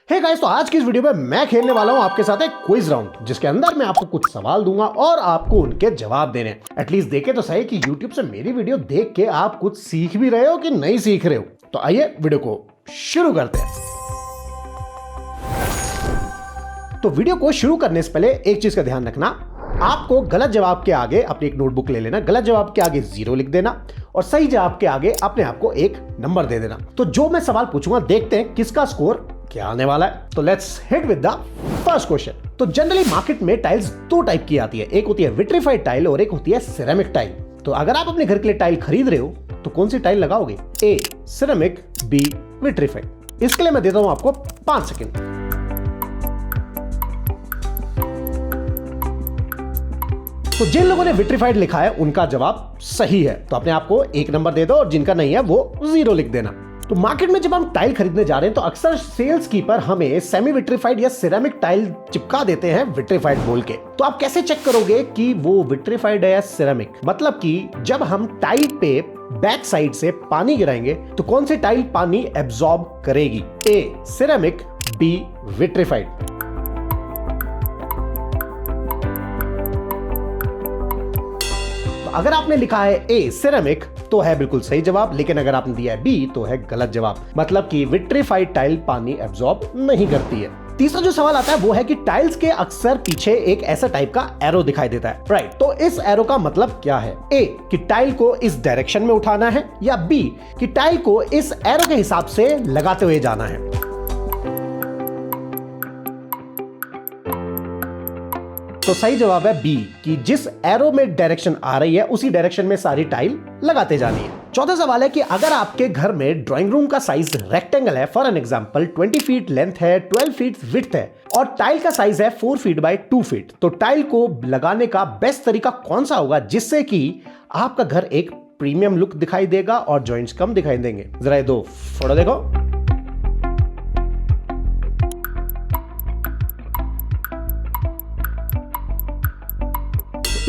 Hey guys, तो आज की इस वीडियो में मैं खेलने वाला हूं आपके साथ एक क्विज राउंड, जिसके अंदर मैं आपको कुछ सवाल दूंगा और आपको उनके जवाब देने हैं। एटलीस्ट देखे तो सही कि YouTube से मेरी वीडियो देख के आप कुछ सीख भी रहे हो कि नहीं सीख रहे हो। तो आइए वीडियो को शुरू करते हैं। तो वीडियो को शुरू करने से पहले एक चीज का ध्यान रखना, आपको गलत जवाब के आगे अपनी एक नोटबुक ले लेना, गलत जवाब के आगे 0 लिख देना और सही जवाब के आगे अपने आप को एक नंबर दे देना। तो जो मैं सवाल पूछूंगा, देखते हैं किसका स्कोर क्या आने वाला है। तो let's hit with the first question. तो जनरली मार्केट में टाइल्स दो टाइप की आती है, एक होती है विट्रीफाइड टाइल और एक होती है सिरेमिक टाइल। तो अगर आप अपने घर के लिए टाइल खरीद रहे हो तो कौन सी टाइल लगाओगे? ए सिरेमिक, बी विट्रीफाइड। इसके लिए मैं देता हूं आपको 5 सेकंड। तो जिन लोगों ने विट्रीफाइड लिखा है उनका जवाब सही है, तो अपने आप को 1 नंबर दे दो और जिनका नहीं है वो 0 लिख देना। तो मार्केट में जब हम टाइल खरीदने जा रहे हैं तो अक्सर सेल्स कीपर हमें सेमी विट्रीफाइड या सिरेमिक टाइल चिपका देते हैं विट्रीफाइड बोल के। तो आप कैसे चेक करोगे कि वो विट्रीफाइड है या सिरेमिक? मतलब कि जब हम टाइल पे बैक साइड से पानी गिराएंगे तो कौन सी टाइल पानी एब्जॉर्ब करेगी? ए सिरेमिक, बी विट्रीफाइड। अगर आपने लिखा है ए सिरेमिक तो है बिल्कुल सही जवाब, लेकिन अगर आपने दिया है बी तो है गलत जवाब। मतलब कि विट्रीफाइड टाइल पानी एब्जॉर्ब नहीं करती है। तीसरा जो सवाल आता है वो है कि टाइल्स के अक्सर पीछे एक ऐसा टाइप का एरो दिखाई देता है, राइट? तो इस एरो का मतलब क्या है? ए कि टाइल को इस डायरेक्शन में उठाना है, या बी कि टाइल को इस एरो के हिसाब से लगाते हुए जाना है। तो सही जवाब है बी कि जिस एरो में डायरेक्शन आ रही है उसी डायरेक्शन में सारी टाइल लगाते जानी है। चौथा सवाल है कि अगर आपके घर में ड्राइंग रूम का साइज रेक्टेंगल है, for an example 20 feet length है, 12 फीट विड्थ है और टाइल का साइज है 4 फीट बाय 2 फीट, तो टाइल को लगाने का बेस्ट तरीका कौन सा होगा जिससे कि आपका घर एक प्रीमियम लुक दिखाई देगा और जॉइंट्स कम दिखाई देंगे? जरा ये दो फोटो देखो।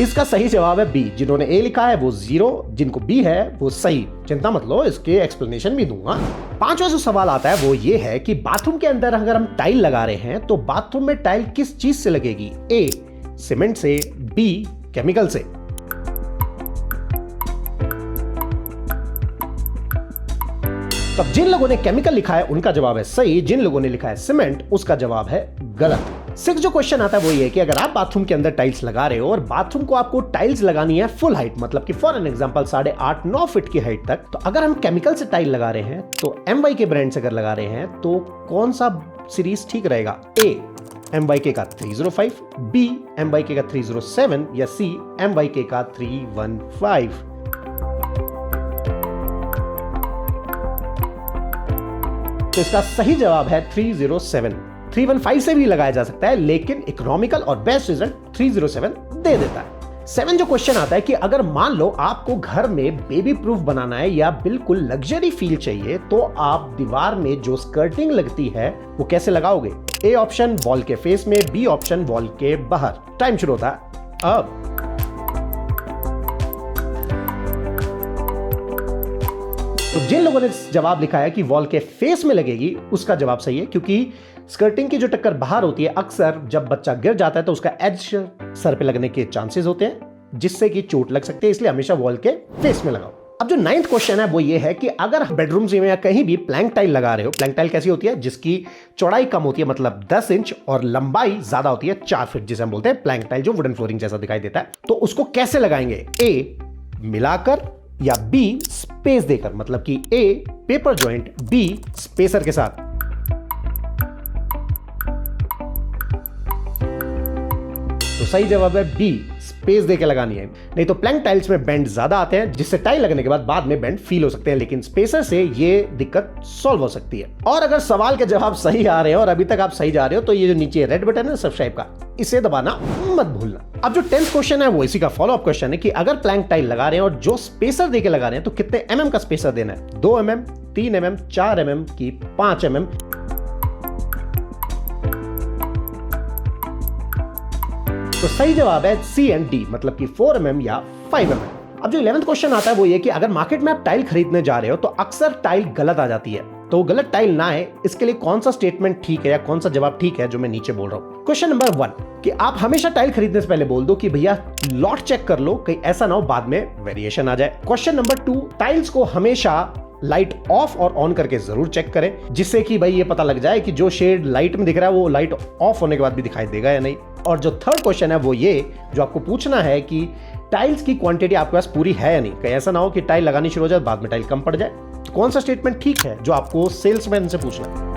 इसका सही जवाब है बी। जिन्होंने ए लिखा है वो 0, जिनको बी है वो सही। चिंता मत लो, इसके एक्सप्लेनेशन भी दूंगा। पांचवा जो सवाल आता है वो ये है कि बाथरूम के अंदर अगर हम टाइल लगा रहे हैं तो बाथरूम में टाइल किस चीज से लगेगी? ए सीमेंट से, बी केमिकल से। तब जिन लोगों ने केमिकल लिखा है उनका जवाब है सही, जिन लोगों ने लिखा है सीमेंट उसका जवाब है गलत। 6 जो क्वेश्चन आता है वो ये कि अगर आप बाथरूम के अंदर टाइल्स लगा रहे हो और बाथरूम को आपको टाइल्स लगानी है फुल हाइट, मतलब कि फॉर एन एग्जांपल 8.5-9 फीट की हाइट तक, तो अगर हम केमिकल से टाइल लगा रहे हैं तो MY के ब्रांड से अगर लगा रहे हैं तो कौन सा सीरीज ठीक रहेगा? ए MYK का 305, बी MYK का 307 या सी MYK का 315। तो इसका सही जवाब है 307। 315 से भी लगाया जा सकता है, लेकिन इकोनॉमिकल और बेस्ट रिजल्ट 307 दे देता है। 7 जो क्वेश्चन आता है कि अगर मान लो आपको घर में बेबी प्रूफ बनाना है या बिल्कुल लग्जरी फील चाहिए तो आप दीवार में जो स्कर्टिंग लगती है वो कैसे लगाओगे? ए ऑप्शन वॉल के फेस में, बी ऑप्शन वॉल के बाहर। टाइम शुरू होता है अब। तो जिन लोगों ने जवाब लिखा है कि वॉल के फेस में लगेगी उसका जवाब सही है, क्योंकि स्कर्टिंग की जो टक्कर बाहर होती है अक्सर जब बच्चा गिर जाता है तो उसका एज सर पे लगने के चांसेस होते हैं जिससे कि चोट लग सकती है, इसलिए हमेशा वॉल के फेस में लगाओ। अब जो 9th क्वेश्चन है वो ये है कि अगर बेडरूम्स में या कहीं भी प्लैंक टाइल लगा रहे हो, प्लैंक टाइल कैसी होती है? जिसकी चौड़ाई कम होती है, मतलब 10 इंच, और लंबाई ज्यादा होती है 4 फीट, जिसे हम बोलते हैं प्लैंक टाइल, जो वुडन फ्लोरिंग जैसा दिखाई देता है। तो उसको कैसे लगाएंगे? ए मिलाकर या बी स्पेस देकर, मतलब कि ए पेपर जॉइंट, बी स्पेसर के साथ। तो सही जवाब है बी स्पेस देकर लगानी है। नहीं तो प्लैंक टाइल्स में बेंड ज्यादा आते हैं जिससे टाइल लगने के बाद में बेंड फील हो सकते हैं, लेकिन स्पेसर से ये दिक्कत सॉल्व हो सकती है। और अगर सवाल के जवाब सही आ रहे हैं और अभी तक आप सही जा रहे हो तो ये जो नीचे रेड बटन है सब्सक्राइब का, इसे दबाना मत भूलना। अब जो 10th क्वेश्चन है वो इसी का फॉलो अप क्वेश्चन है कि अगर प्लैंक टाइल लगा रहे हैं और जो स्पेसर देके लगा रहे हैं तो कितने mm का स्पेसर देना है? 2 mm, 3 mm, 4 mm की 5 mm? तो सही जवाब है सी एंड डी, मतलब कि 4 mm या 5 mm। अब जो 11th क्वेश्चन आता है वो ये कि अगर मार्केट में आप टाइल खरीदने जा रहे हो तो अक्सर टाइल गलत आ जाती है। तो गलत टाइल ना आए, इसके लिए कौन सा स्टेटमेंट ठीक है या कौन सा जवाब ठीक है जो मैं नीचे बोल रहा हूं। क्वेश्चन नंबर 1 कि आप हमेशा टाइल खरीदने से पहले बोल दो कि भैया लॉट चेक कर लो, कहीं ऐसा ना हो बाद में वेरिएशन आ जाए। क्वेश्चन नंबर 2, टाइल्स को हमेशा लाइट ऑफ और ऑन करके जरूर चेक करें, जिससे कि भाई ये पता लग जाए कि जो शेड लाइट में दिख रहा है वो लाइट ऑफ होने के बाद भी दिखाई देगा या नहीं। और जो थर्ड क्वेश्चन है वो ये जो आपको पूछना है कि टाइल्स की क्वांटिटी आपके पास पूरी है या नहीं, कहीं ऐसा ना हो कि टाइल लगानी शुरू हो जाए बाद में टाइल कम पड़ जाए। तो कौन सा स्टेटमेंट ठीक है जो आपको सेल्समैन से पूछना है।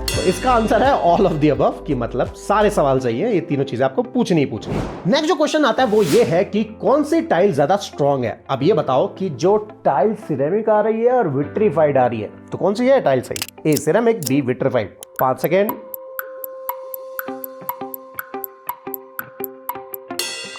तो इसका आंसर है ऑल ऑफ द अबव, कि मतलब सारे सवाल सही है, ये तीनों चीजें आपको पूछनी ही पूछनी है। नेक्स्ट जो क्वेश्चन आता है वो ये है कि कौन सी टाइल ज्यादा स्ट्रांग है। अब ये बताओ कि जो टाइल सिरेमिक आ रही है और विट्रीफाइड आ रही है तो कौन सी है टाइल सही। A ceramic, B vitrified. 5 second.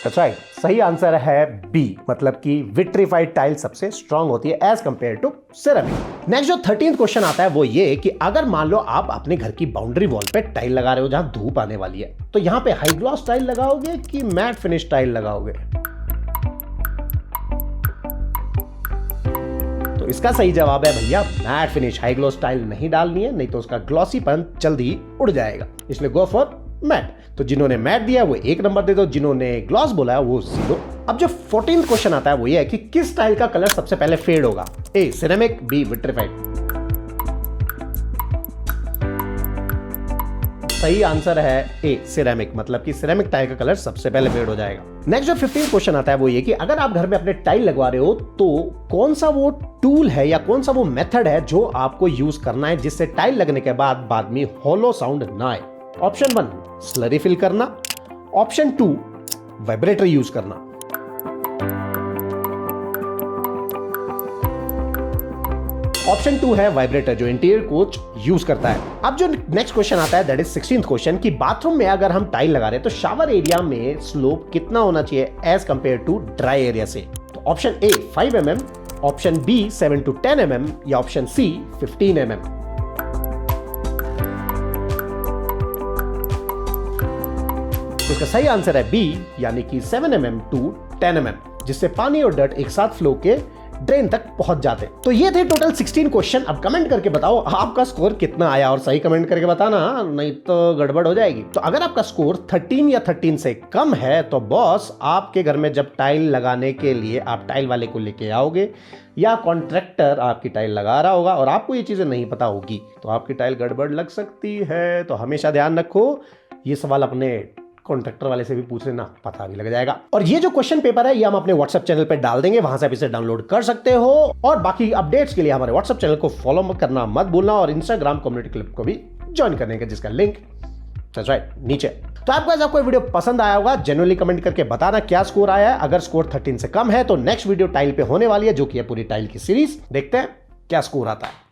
Right, सही आंसर है बी, मतलब कि विट्रीफाइड टाइल सबसे स्ट्रांग होती है as compare to ceramic. Next जो 13th क्वेश्चन आता है वो ये कि अगर मान लो आप अपने घर की बाउंड्री वॉल पे टाइल लगा रहे हो जहां धूप आने वाली है, तो यहां पे हाई ग्लॉस टाइल लगाओगे कि मैट फिनिश टाइल लगाओगे। तो इसका सही जवाब है भैया matte finish. High gloss tile नहीं डालनी है, नहीं तो उसका ग्लॉसीपन जल्दी उड़ जाएगा, इसलिए गो फॉर मैट। तो जिन्होंने मैट दिया वो 1 नंबर दे दो, जिन्होंने ग्लॉस बोला है वो 0। अब जो 14th क्वेश्चन आता है वो ये है कि किस टाइल का कलर सबसे पहले फेड होगा। ए सिरेमिक, बी विट्रीफाइड। सही आंसर है ए सिरेमिक, मतलब कि सिरेमिक टाइल का कलर सबसे पहले फेड हो जाएगा। नेक्स्ट जो 15th क्वेश्चन आता है वो ये कि अगर आप घर में अपने टाइल लगवा रहे हो तो कौन सा वो टूल है या कौन सा वो मेथड है जो आपको यूज करना है जिससे टाइल लगने के बाद में हॉलो साउंड ना आए। ऑप्शन 1 स्लरी फिल करना, ऑप्शन 2 वाइब्रेटर यूज करना। ऑप्शन 2 है वाइब्रेटर जो इंटीरियर कोच यूज करता है। अब जो नेक्स्ट क्वेश्चन आता है दैट इज 16th क्वेश्चन कि बाथरूम में अगर हम टाइल लगा रहे हैं तो शावर एरिया में स्लोप कितना होना चाहिए as compare to dry area से। तो option A 5 mm, option B 7 to 10 mm या ऑप्शन सी 15 mm। इसका सही आंसर है बी, यानी कि 7 mm to 10 mm, जिससे पानी और डर्ट एक साथ फ्लो के ड्रेन तक पहुंच जाते हैं। तो ये थे टोटल 16 क्वेश्चन। अब कमेंट करके बताओ आपका स्कोर कितना आया, और सही कमेंट करके बताना, नहीं तो गड़बड़ हो जाएगी। तो अगर आपका स्कोर 13 या 13 से कम है तो बॉस आपके घर में जब टाइल लगाने के लिए आप टाइल वाले को लेके आओगे या कॉन्ट्रैक्टर आपकी टाइल लगा रहा होगा और आपको ये चीजें नहीं पता होगी तो आपकी टाइल गड़बड़ लग सकती है। तो हमेशा ध्यान रखो, ये सवाल अपने कॉन्ट्रैक्टर वाले से भी पूछ लेना, पता भी लग जाएगा। और ये जो क्वेश्चन पेपर है ये हम अपने व्हाट्सएप चैनल पे डाल देंगे, वहां से आप इसे डाउनलोड कर सकते हो। और बाकी अपडेट्स के लिए हमारे व्हाट्सएप चैनल को फॉलो करना मत भूलना, और इंस्टाग्राम कम्युनिटी क्लब को भी ज्वाइन करने का, जिसका लिंक नीचे। तो आपको वीडियो पसंद आया होगा, जेन्युइनली कमेंट करके बताना क्या स्कोर आया है। अगर स्कोर 13 से कम है तो नेक्स्ट वीडियो टाइल पे होने वाली है, जो कि है पूरी टाइल की सीरीज। देखते हैं क्या स्कोर आता है।